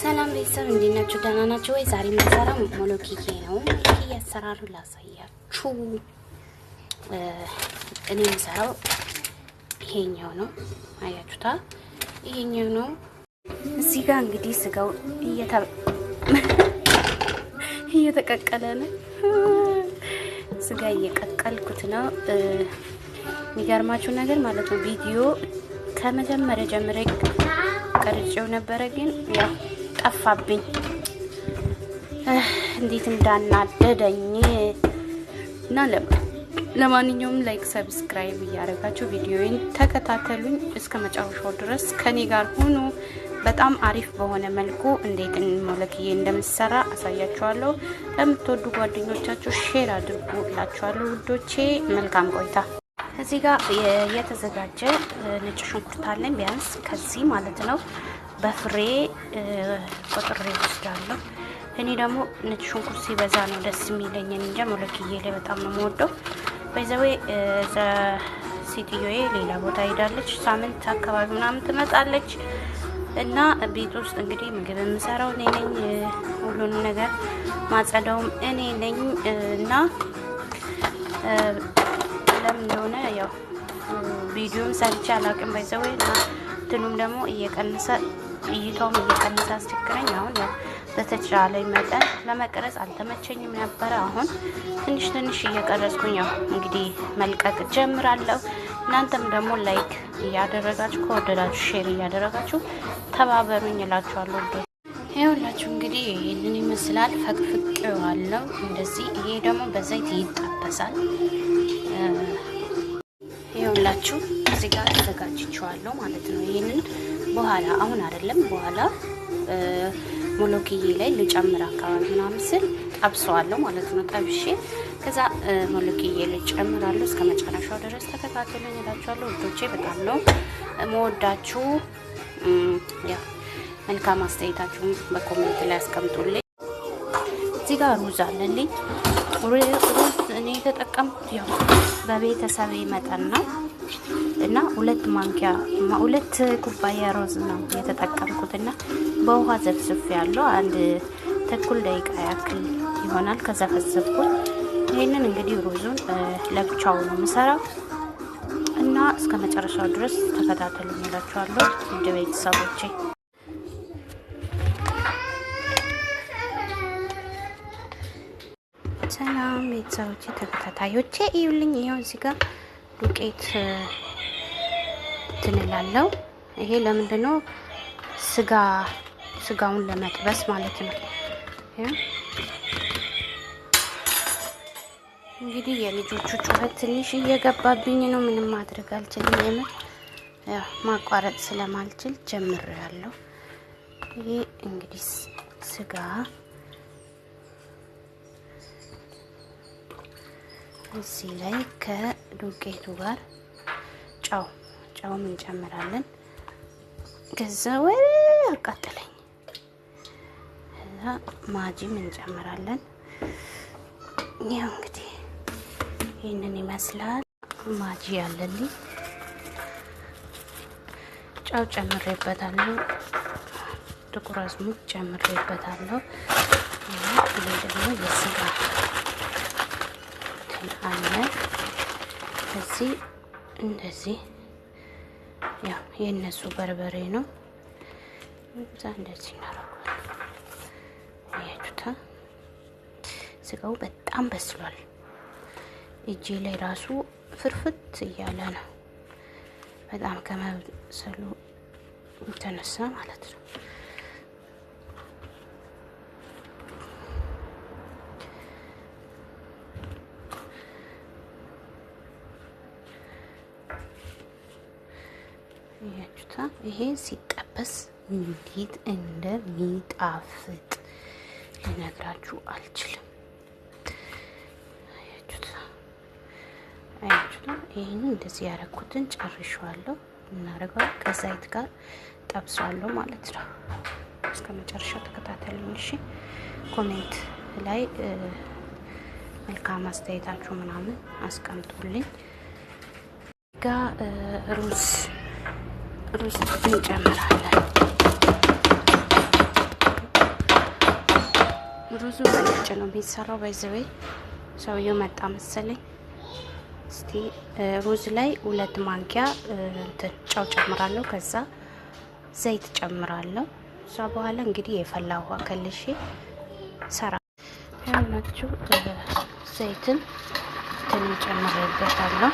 ሰላም ቤተሰብ እንዴት ናችሁ? ደህና ናችሁ ወይ? ዛሬ የምንሰራው ሞሎኪዬ ነው። ሞሎኪዬ አሰራሩ ላሳያችሁ። እኔ የምሰራው ይሄኛው ነው። አያችሁታ? ይሄኛው ነው። እዚህ ጋር እንግዲህ ስጋው እየተቀቀለ ነው። ስጋ እየቀቀልኩት ነው። የሚገርማችሁ ነገር ማለት ነው ቪዲዮ ከመጀመሪያ ጀምሬ ቀርጬው ነበረ፣ ግን ያው ጠፋብኝ። እንዴት እንዳናደደኝ እና ለማንኛውም ላይክ ሰብስክራይብ እያደረጋችሁ ቪዲዮውን ተከታተሉኝ እስከ መጨረሻው ድረስ ከኔ ጋር ሁኑ። በጣም አሪፍ በሆነ መልኩ እንዴት ሞሎኪዬ እንደምሰራ አሳያችኋለሁ። ለምትወዱ ጓደኞቻችሁ ሼር አድርጉ እላችኋለሁ ውዶቼ። መልካም ቆይታ። እዚህ ጋር የተዘጋጀ ነጭ ሽንኩርት አለኝ፣ ቢያንስ ከዚህ ማለት ነው በፍሬ ቆጥሬ ወስዳለሁ። እኔ ደግሞ ነጭ ሽንኩርት ሲበዛ ነው ደስ የሚለኝ እንጂ ሞሎኪዬ ላይ በጣም ነው የምወደው። በዛው ሴትዮዬ ሌላ ቦታ ሄዳለች፣ ሳምንት አካባቢ ምናምን ትመጣለች እና ቤት ውስጥ እንግዲህ ምግብ የምሰራው እኔ ነኝ፣ ሁሉንም ነገር ማጸዳውም እኔ ነኝ እና ለምን እንደሆነ ያው ቪዲዮን ሰርቼ አላውቅም። በዛው እና እንትኑም ደግሞ እየቀነሰ እይታውም እየቀነሰ አስቸግረኝ። አሁን ያው በተቻለኝ መጠን ለመቀረጽ አልተመቸኝም ነበረ። አሁን ትንሽ እየቀረጽኩኝ ያው እንግዲህ መልቀቅ ጀምራለሁ። እናንተም ደግሞ ላይክ እያደረጋችሁ ከወደዳችሁ ሼር እያደረጋችሁ ተባበሩኝ እላችኋለሁ። ይኸውላችሁ እንግዲህ ይሄንን ይመስላል። ፈቅፍቄዋለሁ እንደዚህ። ይሄ ደግሞ በዘይት ይጠበሳል። ይኸውላችሁ እዚህ ጋር አዘጋጅቼዋለሁ ማለት ነው። ይሄንን በኋላ አሁን አይደለም በኋላ ሞሎኪዬ ላይ ልጨምር አካባቢ ምናምን ስል ጠብሰዋለሁ ማለት ነው። ጠብሼ ከዛ ሞሎኪዬ ላይ ጨምራለሁ። እስከ መጨረሻው ድረስ ተከታተሉኝ እላችኋለሁ ውዶቼ። በጣም ነው መወዳችሁ። ያው መልካም አስተያየታችሁን በኮሜንት ላይ አስቀምጡልኝ። እዚህ ጋር ሩዝ አለልኝ። ሩዝ እኔ የተጠቀምኩት ያው በቤተሰቤ መጠን ነው እና 2 ኩባያ ሩዝ ነው የተጠቀምኩትና በውሃ ዘፍዝፍ ያለው 1 ተኩል ደቂቃ ያክል ይሆናል። ከዛ ፈዘፍኩት። ይሄንን እንግዲህ ሩዙን ለብቻው ነው የምሰራው እና እስከ መጨረሻው ድረስ ተከታተሉኝ እላችኋለሁ ውድ ቤተሰቦቼ። ሰላም ቤተሰቦቼ ተከታታዮቼ እዩልኝ። ይሄው እዚህ ጋር ዱቄት ትንላለው። ይሄ ለምንድነው? ስጋውን ለመጥበስ ማለት ነው። እንግዲህ የልጆቹ ጩኸት ትንሽ እየገባብኝ ነው። ምንም ማድረግ አልችልም። የምር ያው ማቋረጥ ስለማልችል ጀምሬያለሁ። ይሄ እንግዲህ ስጋ እዚህ ላይ ከዱቄቱ ጋር ጨውም እንጨምራለን። ከዛ ወይ አቃጠለኝ። ከዛ ማጂም እንጨምራለን። ያው እንግዲህ ይሄንን ይመስላል። ማጂ ያለልኝ ጨው ጨምሬበታለሁ። ጥቁር አዝሙድ ጨምሬበታለሁ። ይሄ ደግሞ የስጋ አለ እዚህ እንደዚህ ያው የነሱ በርበሬ ነው። እዛ እንደዚህ እናደርጋለን። አያችሁታ? ስጋው በጣም በስሏል። እጄ ላይ ራሱ ፍርፍት እያለ ነው፣ በጣም ከመብሰሉ የተነሳ ማለት ነው። ያችሁታ? ይሄ ሲጠበስ እንዴት እንደሚጣፍጥ ልነግራችሁ አልችልም። አያችሁታ? ይሄንን እንደዚህ ያረኩትን ጨርሻለሁ። እናደርገው ከዛይት ጋር ጠብሷለሁ ማለት ነው። እስከ መጨረሻው ተከታተሉኝ እሺ። ኮሜንት ላይ መልካም አስተያየታችሁ ምናምን አስቀምጡልኝ። ሩዝ እንጨምራለን። ሩዙ በነጭ ነው የሚሰራው። ባይዘዌ ሰውየው መጣ መሰለኝ። እስቲ ሩዝ ላይ 2 ማንኪያ ጨው ጨምራለሁ። ከዛ ዘይት ጨምራለሁ። እዛ በኋላ እንግዲህ የፈላ ውሃ ከልሼ ሰራ ያላችሁ ዘይትን ጨምሬበታለሁ።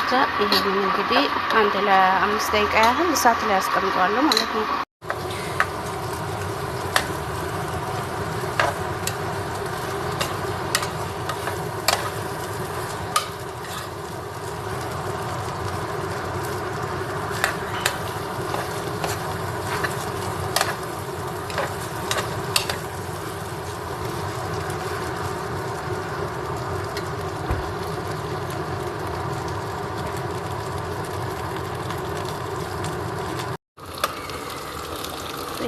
ከዛ ይሄንን እንግዲህ አንድ ለ5 ደቂቃ ያህል እሳት ላይ አስቀምጠዋለሁ ማለት ነው።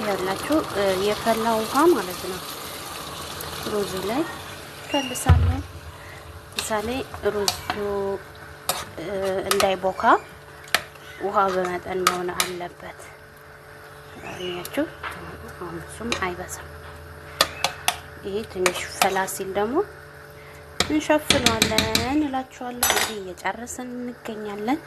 ያላችሁ የፈላ ውሃ ማለት ነው ሩዙ ላይ ከልሳለሁ። ምሳሌ ሩዙ እንዳይቦካ ውሃ በመጠን መሆን አለበት። ያላችሁ እሱም አይበዛም። ይሄ ትንሽ ፈላ ሲል ደግሞ እንሸፍነዋለን እላችኋለሁ። እንግዲህ እየጨረስን እንገኛለን።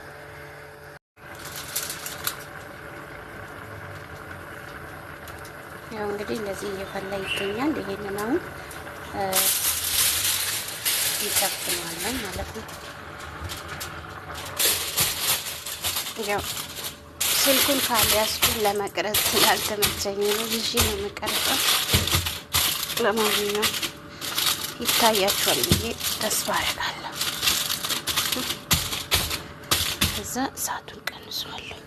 ያው እንግዲህ እንደዚህ እየፈላ ይገኛል። ይሄንን አሁን እንሸፍነዋለን ማለት ነው። ያው ስልኩን ካልያዝኩኝ ለመቅረጽ ስላልተመቸኝ ነው ይዤ ነው የምቀርጸው። ለማንኛውም ይታያችኋል ብዬ ተስፋ አደርጋለሁ። ከዛ እሳቱን ቀንሷለሁ።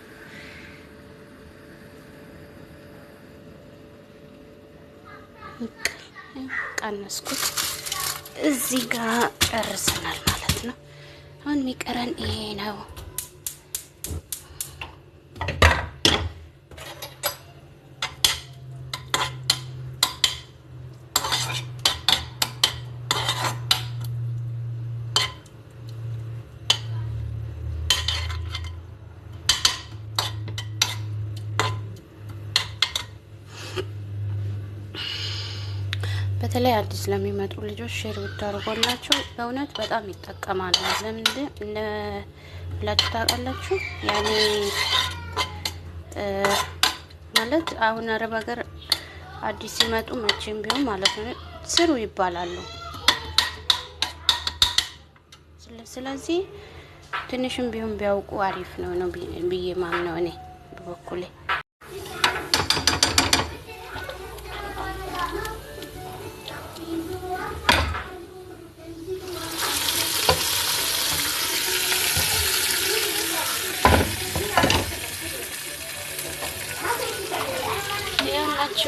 ቀነስኩት። እዚህ ጋር ጨርሰናል ማለት ነው። አሁን የሚቀረን ይሄ ነው። በተለይ አዲስ ለሚመጡ ልጆች ሼር ብታደርጉላቸው በእውነት በጣም ይጠቀማሉ። ለምን ብላችሁ ታውቃላችሁ? ያኔ ማለት አሁን አረብ ሀገር አዲስ ሲመጡ መቼም ቢሆን ማለት ነው ስሩ ይባላሉ። ስለዚህ ትንሽም ቢሆን ቢያውቁ አሪፍ ነው ብዬ ማምነው እኔ በበኩሌ።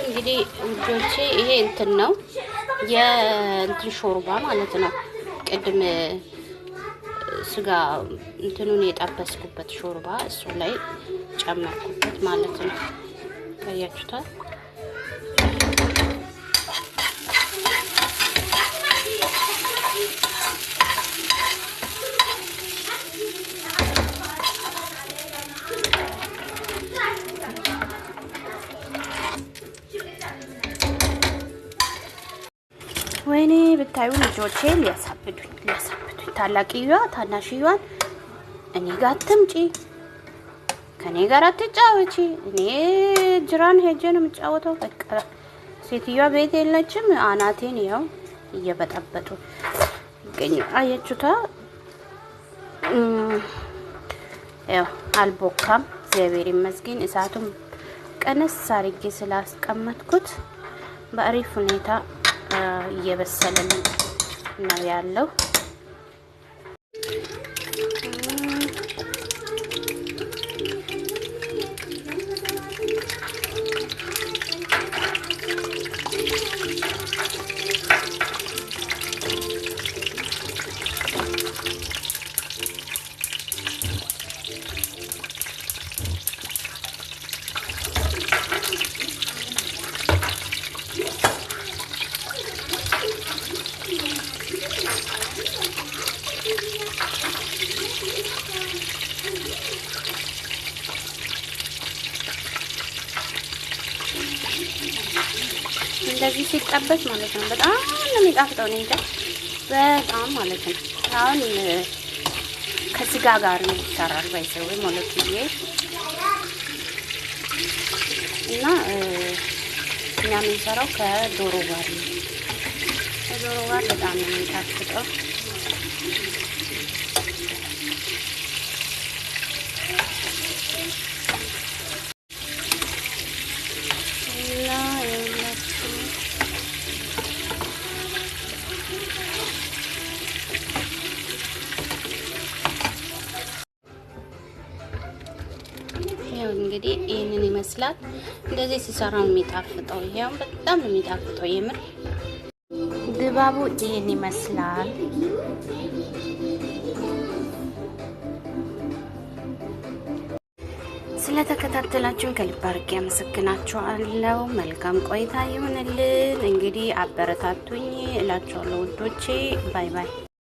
እንግዲህ ውዶቼ ይሄ እንትን ነው የእንትን ሾርባ ማለት ነው። ቅድም ስጋ እንትኑን የጠበስኩበት ሾርባ እሱ ላይ ጨመርኩበት ማለት ነው። ታያችሁታል። ወይኔ ብታዩ ልጆቼ ሊያሳብዱኝ ታላቅየዋ ታናሽየዋን እኔ ጋር አትምጪ፣ ከኔ ጋር አትጫወቺ፣ እኔ ጅራን ሄጄ ነው የምጫወተው። በቃ ሴትዮዋ ቤት የለችም። አናቴን ያው እየበጠበጡ ይገኛል። አያችሁታ? ያው አልቦካም፣ እግዚአብሔር ይመስገን። እሳቱም ቀነስ አድርጌ ስላስቀመጥኩት በአሪፍ ሁኔታ እየበሰለልን ነው ያለው። እንደዚህ ሲጠበስ ማለት ነው በጣም ነው የሚጣፍጠው። እንጃ በጣም ማለት ነው። አሁን ከስጋ ጋር ነው ይሰራል ባይሰው ማለት ነው። እና እኛ የምንሰራው ከዶሮ ጋር ነው። ከዶሮ ጋር በጣም ነው የሚጣፍጠው። እንግዲህ ይሄንን ይመስላል። እንደዚህ ሲሰራው የሚጣፍጠው ይሄው በጣም ነው የሚጣፍጠው። የምር ድባቡ ይሄን ይመስላል። ስለተከታተላችሁን ከልብ አድርጌ አመሰግናችኋለሁ። መልካም ቆይታ ይሁንልን። እንግዲህ አበረታቱኝ እላችኋለሁ ውዶቼ። ባይ ባይ።